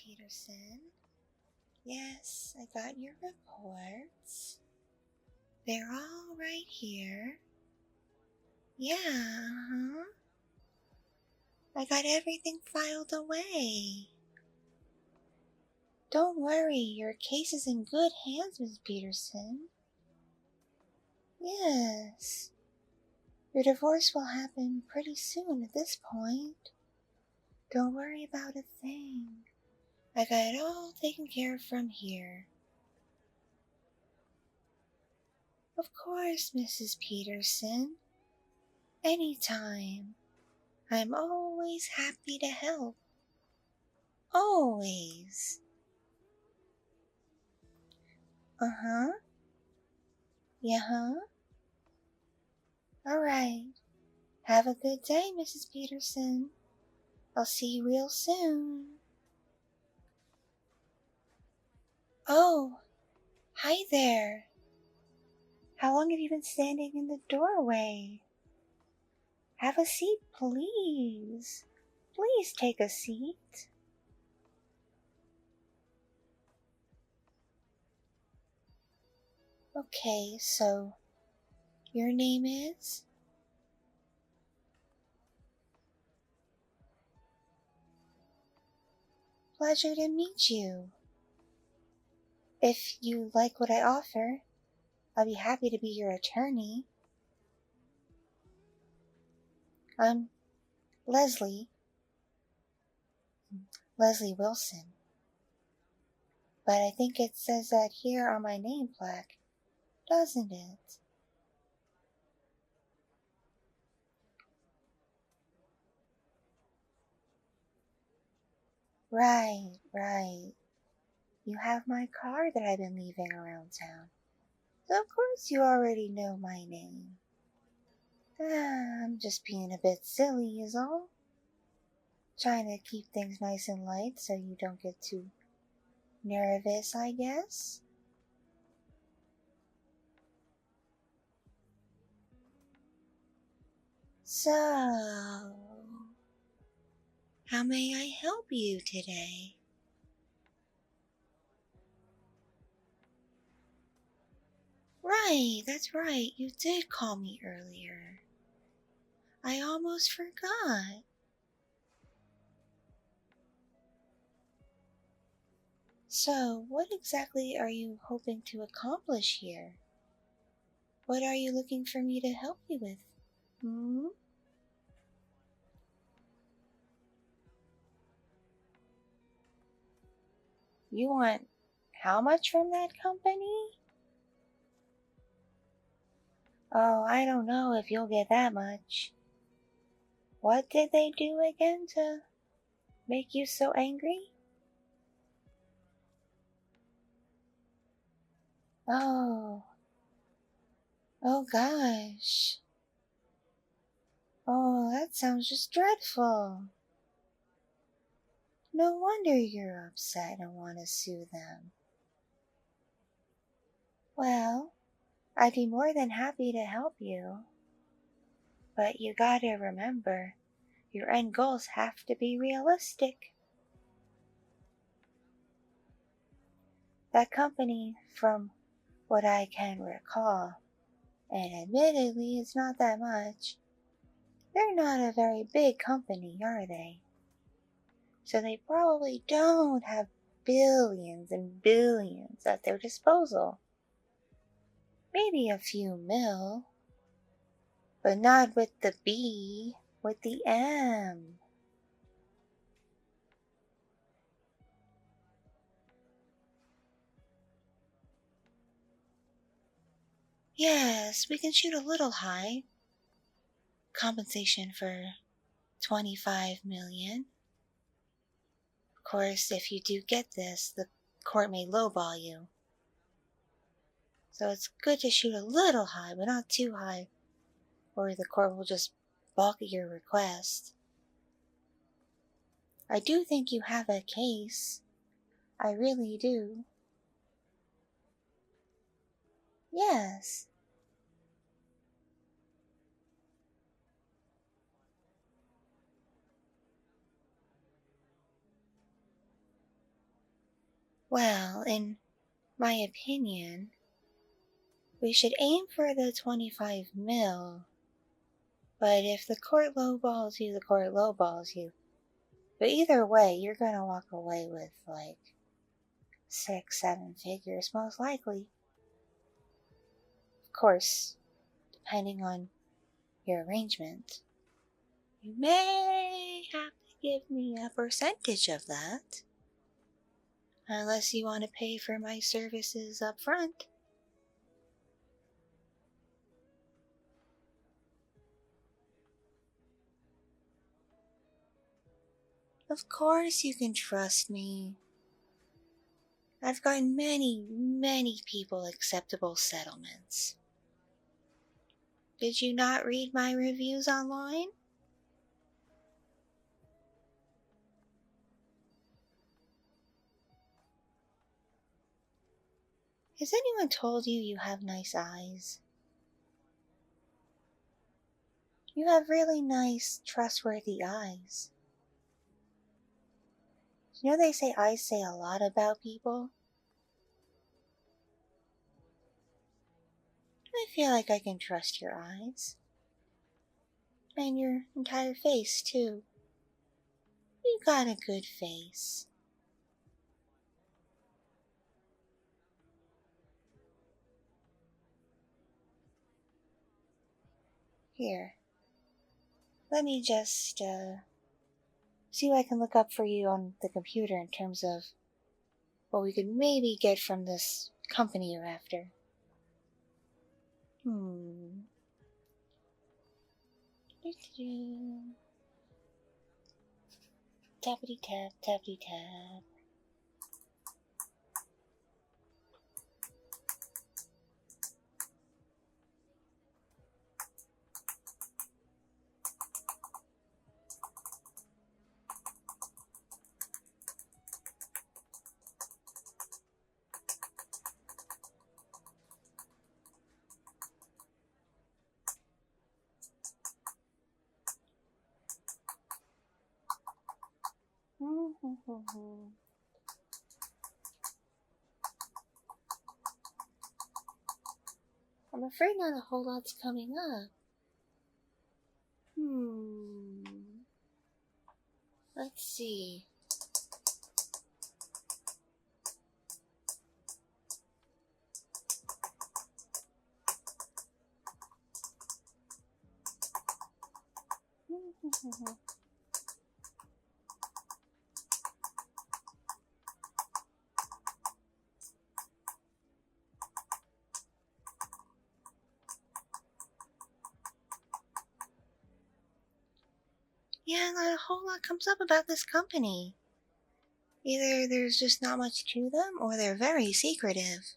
Peterson. Yes, I got your reports. They're all right here. Yeah, I got everything filed away. Don't worry, your case is in good hands, Miss Peterson. Yes. Your divorce will happen pretty soon at this point. Don't worry about a thing. I got it all taken care of from here. Of course, Mrs. Peterson. Anytime. I'm always happy to help. Always. Uh-huh. Yeah-huh. All right. Have a good day, Mrs. Peterson. I'll see you real soon. Oh, hi there. How long have you been standing in the doorway? Have a seat, please. Please take a seat. Okay, so your name is? Pleasure to meet you. If you like what I offer, I'll be happy to be your attorney. I'm Leslie Wilson. But I think it says that here on my name plaque, doesn't it? Right. You have my card that I've been leaving around town. So of course you already know my name. I'm just being a bit silly is all. Trying to keep things nice and light so you don't get too nervous, I guess. So, how may I help you today? Right, that's right. You did call me earlier. I almost forgot. So, what exactly are you hoping to accomplish here? What are you looking for me to help you with? You want how much from that company? Oh, I don't know if you'll get that much. What did they do again to make you so angry? Oh gosh. Oh, that sounds just dreadful. No wonder you're upset and want to sue them. Well, I'd be more than happy to help you. But you gotta remember, your end goals have to be realistic. That company, from what I can recall, and admittedly it's not that much, they're not a very big company, are they? So they probably don't have billions and billions at their disposal. Maybe a few mil, but not with the B, with the M. Yes, we can shoot a little high. Compensation for 25 million. Of course, if you do get this, the court may lowball you. So it's good to shoot a little high, but not too high, or the court will just balk at your request. I do think you have a case. I really do. Yes. Well, in my opinion, we should aim for the 25 mil. But if the court lowballs you, the court lowballs you. But either way, you're gonna walk away with like 6, 7 figures, most likely. Of course, depending on your arrangement. You may have to give me a percentage of that. Unless you want to pay for my services up front. Of course you can trust me. I've gotten many people acceptable settlements. Did you not read my reviews online? Has anyone told you you have nice eyes? You have really nice, trustworthy eyes. You know they say eyes say a lot about people? I feel like I can trust your eyes. And your entire face, too. You got a good face. Here. Let me just, see what I can look up for you on the computer in terms of what we could maybe get from this company you're after. Tappity tap, tappity tap. I'm afraid not a whole lot's coming up. Let's see. Yeah, not a whole lot comes up about this company. Either there's just not much to them, or they're very secretive.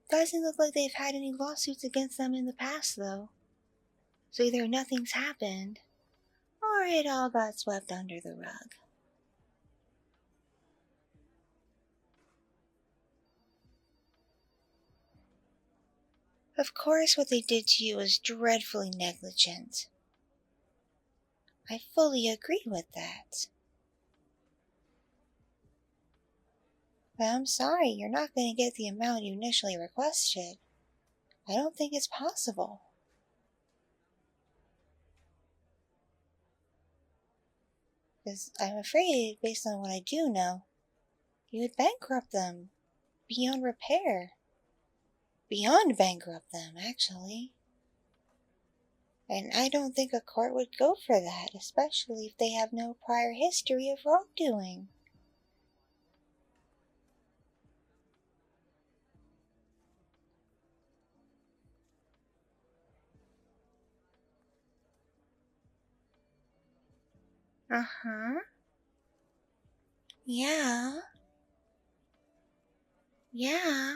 Doesn't look like they've had any lawsuits against them in the past, though. So either nothing's happened, or it all got swept under the rug. Of course, what they did to you was dreadfully negligent. I fully agree with that. But I'm sorry, you're not going to get the amount you initially requested. I don't think it's possible. Because I'm afraid, based on what I do know, you would bankrupt them beyond repair. Beyond bankrupt them, actually. And I don't think a court would go for that, especially if they have no prior history of wrongdoing. Uh-huh. Yeah. Yeah.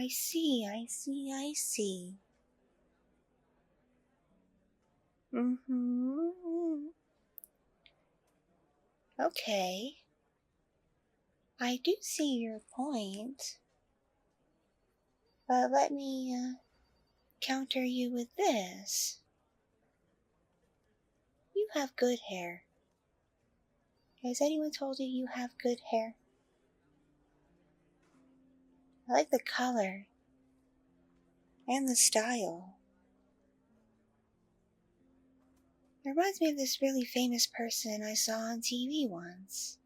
I see. Mm-hmm. Okay. I do see your point. But let me, counter you with this. you have good hair. Has anyone told you you have good hair? I like the color and the style. It reminds me of this really famous person I saw on TV once.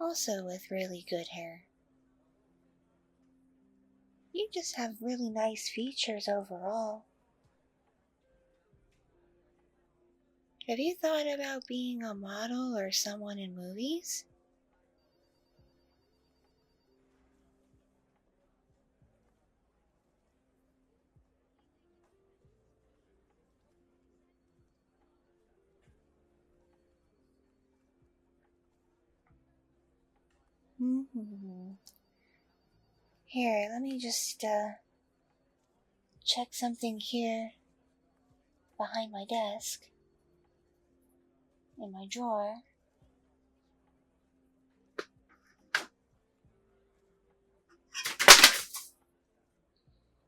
Also with really good hair. You just have really nice features overall. Have you thought about being a model or someone in movies? Here, let me just check something here behind my desk in my drawer.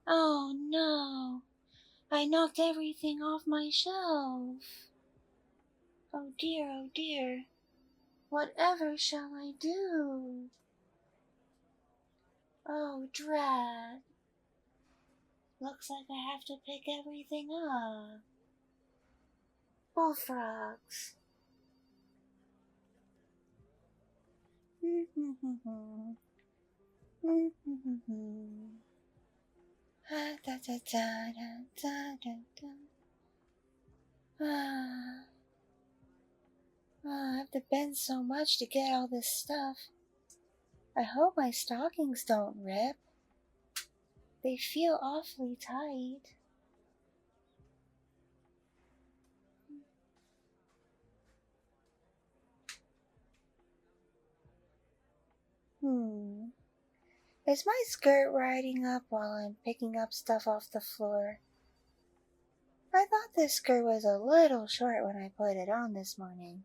Oh no! I knocked everything off my shelf. Oh dear, oh dear. Whatever shall I do? Oh, drat. Looks like I have to pick everything up. Bullfrogs. I have to bend so much to get all this stuff. I hope my stockings don't rip. They feel awfully tight. Is my skirt riding up while I'm picking up stuff off the floor? I thought this skirt was a little short when I put it on this morning.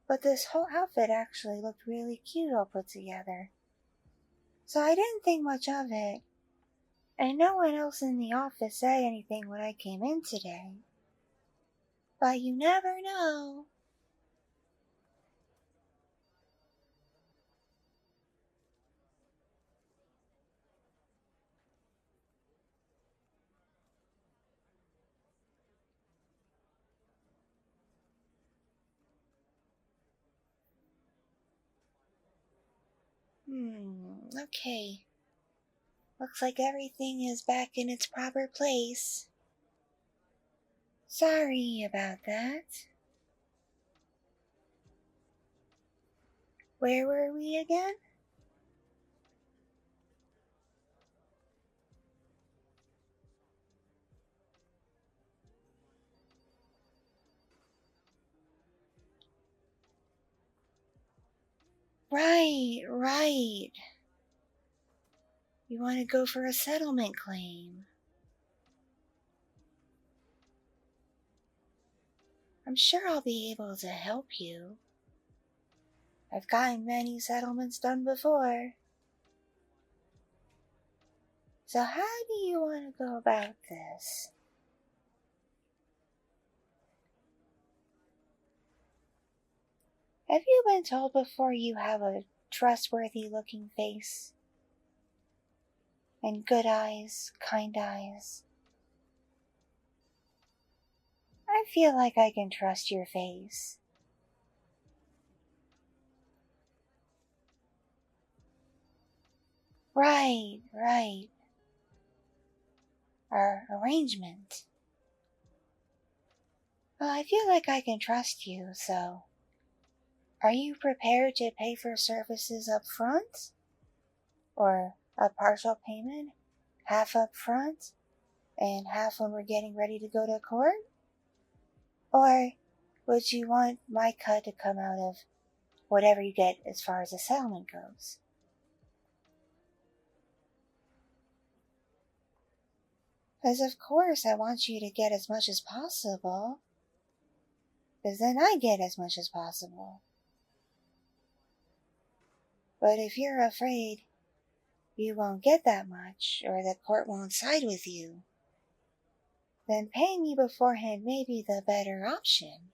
But this whole outfit actually looked really cute all put together. So I didn't think much of it. And no one else in the office said anything when I came in today. But you never know. Okay. Looks like everything is back in its proper place. Sorry about that. Where were we again? Right. You want to go for a settlement claim. I'm sure I'll be able to help you. I've gotten many settlements done before. So how do you want to go about this? Have you been told before you have a trustworthy looking face? And good eyes, kind eyes? I feel like I can trust your face. Right. Our arrangement. Well, I feel like I can trust you, so... Are you prepared to pay for services up front? Or a partial payment? Half up front? And half when we're getting ready to go to court? Or would you want my cut to come out of whatever you get as far as the settlement goes? Because of course I want you to get as much as possible. Because then I get as much as possible. But if you're afraid you won't get that much, or the court won't side with you, then paying me beforehand may be the better option.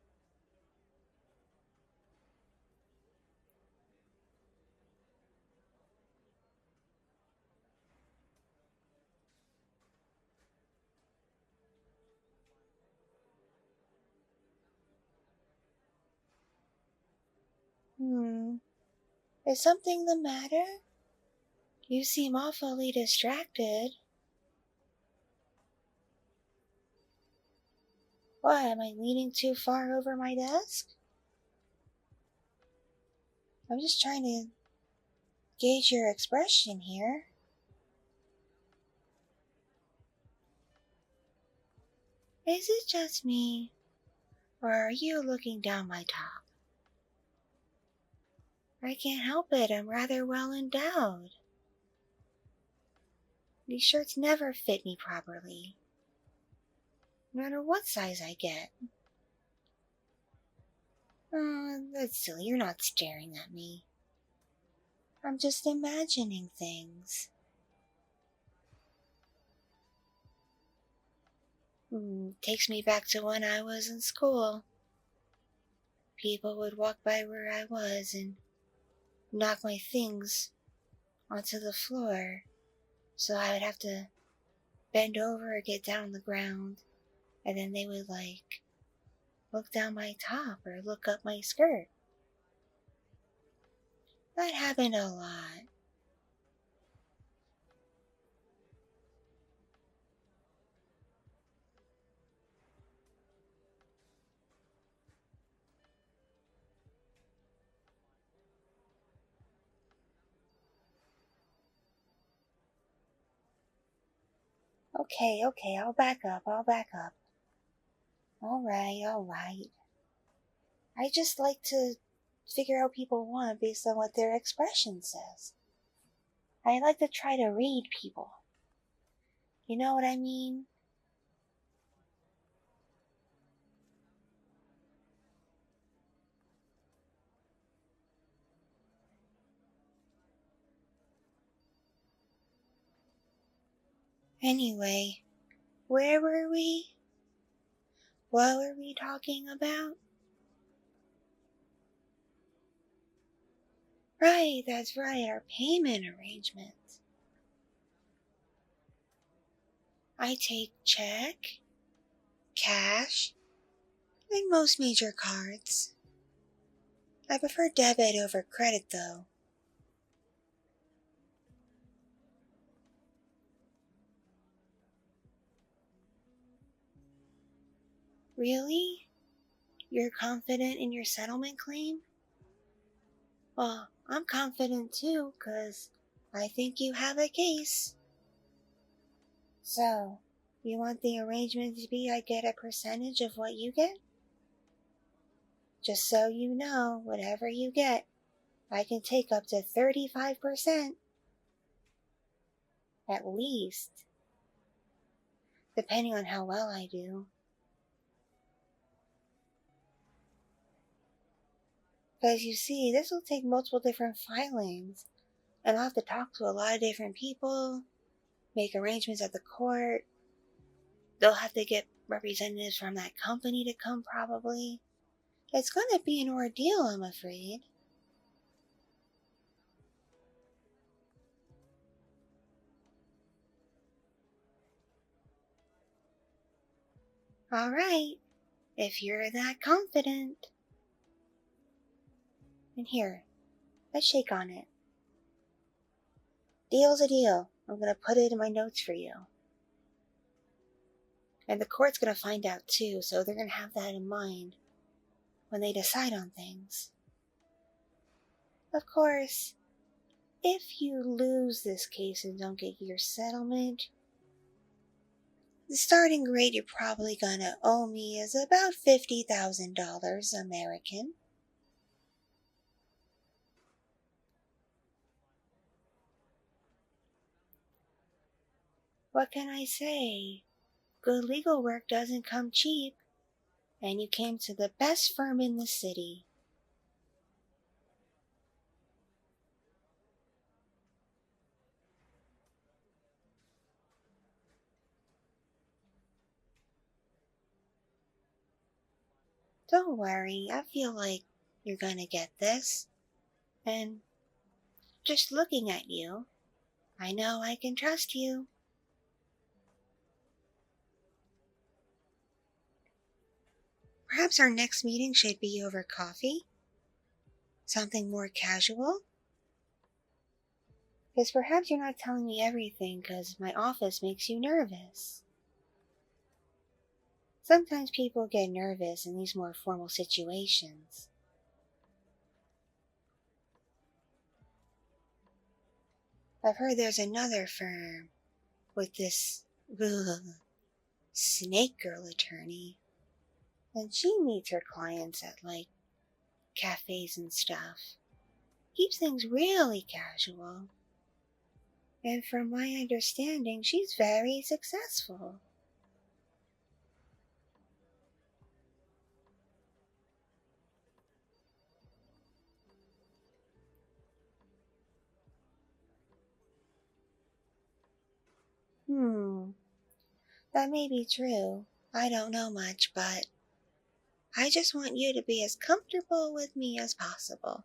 Is something the matter? You seem awfully distracted. Why, am I leaning too far over my desk? I'm just trying to gauge your expression here. Is it just me, or are you looking down my top? I can't help it, I'm rather well endowed. These shirts never fit me properly, no matter what size I get. Oh, that's silly, you're not staring at me. I'm just imagining things. Takes me back to when I was in school. People would walk by where I was and knock my things onto the floor, so I would have to bend over or get down on the ground, and then they would look down my top or look up my skirt. That happened a lot. Okay, I'll back up. All right. I just like to figure out what people want based on what their expression says. I like to try to read people. You know what I mean? Anyway, where were we? What were we talking about? Right, that's right, our payment arrangements. I take check, cash, and most major cards. I prefer debit over credit, though. Really? You're confident in your settlement claim? Well, I'm confident too, 'cause I think you have a case. So, you want the arrangement to be I get a percentage of what you get? Just so you know, whatever you get, I can take up to 35%. At least. Depending on how well I do. Because you see, this will take multiple different filings, and I'll have to talk to a lot of different people, make arrangements at the court. They'll have to get representatives from that company to come, probably. It's going to be an ordeal, I'm afraid. All right, if you're that confident. And here, let's shake on it. Deal's a deal. I'm going to put it in my notes for you. And the court's going to find out too, so they're going to have that in mind when they decide on things. Of course, if you lose this case and don't get your settlement, the starting rate you're probably gonna owe me is about $50,000 American. What can I say? Good legal work doesn't come cheap, and you came to the best firm in the city. Don't worry, I feel like you're gonna get this. And just looking at you, I know I can trust you. Perhaps our next meeting should be over coffee? Something more casual? Because perhaps you're not telling me everything because my office makes you nervous. Sometimes people get nervous in these more formal situations. I've heard there's another firm with this snake girl attorney. And she meets her clients at, cafes and stuff. Keeps things really casual. And from my understanding, she's very successful. That may be true. I don't know much, but I just want you to be as comfortable with me as possible.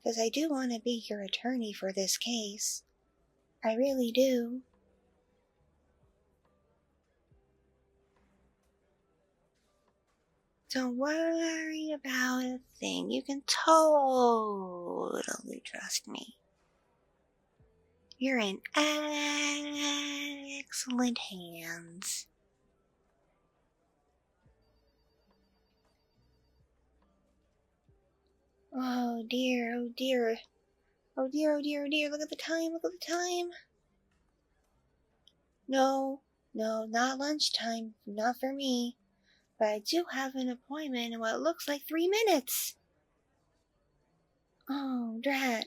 Because I do want to be your attorney for this case. I really do. Don't worry about a thing. You can totally trust me. You're in excellent hands. Oh dear, oh dear. Oh dear, oh dear, oh dear. Look at the time, look at the time. No, not lunchtime. Not for me. But I do have an appointment in what looks like 3 minutes. Oh, drat.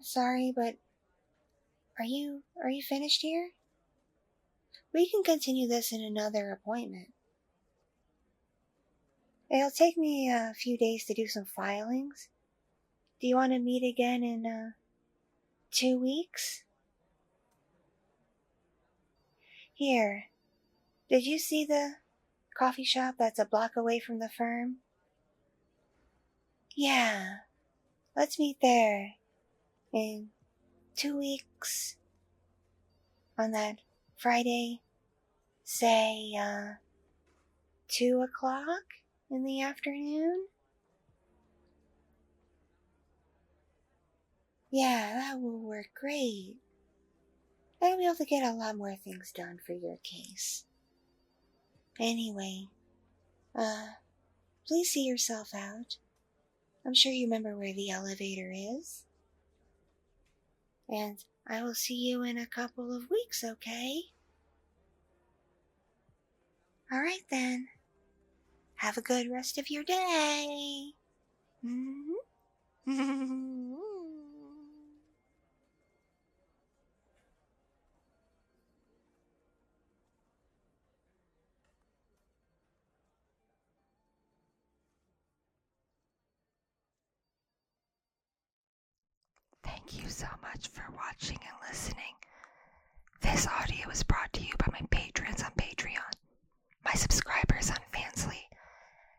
Sorry, but are you finished here? We can continue this in another appointment. It'll take me a few days to do some filings. Do you want to meet again in 2 weeks? Here, did you see the coffee shop that's a block away from the firm? Yeah, let's meet there in 2 weeks on that Friday, say 2 o'clock in the afternoon? Yeah, that will work great. I'll be able to get a lot more things done for your case. Anyway, please see yourself out. I'm sure you remember where the elevator is. And I will see you in a couple of weeks, okay? Alright then. Have a good rest of your day. Thank you so much for watching and listening. This audio is brought to you by my patrons on Patreon, my subscribers on Fansly,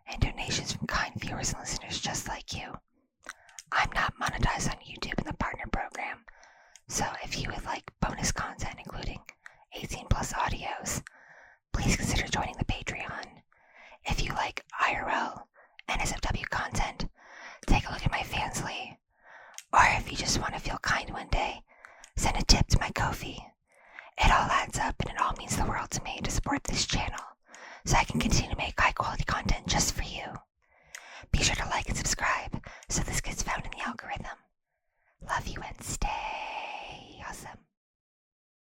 and donations from kind viewers and listeners just like you. I'm not monetized on YouTube in the partner program, so if you would like bonus content including 18 plus audios, please consider joining the Patreon. If you like IRL and SFW content, take a look at my Fansly. Or if you just want to feel kind one day, send a tip to my Ko-fi. It all adds up and it all means the world to me to support this channel so I can continue to make high quality content just for you. Be sure to like and subscribe so this gets found in the algorithm. Love you and stay.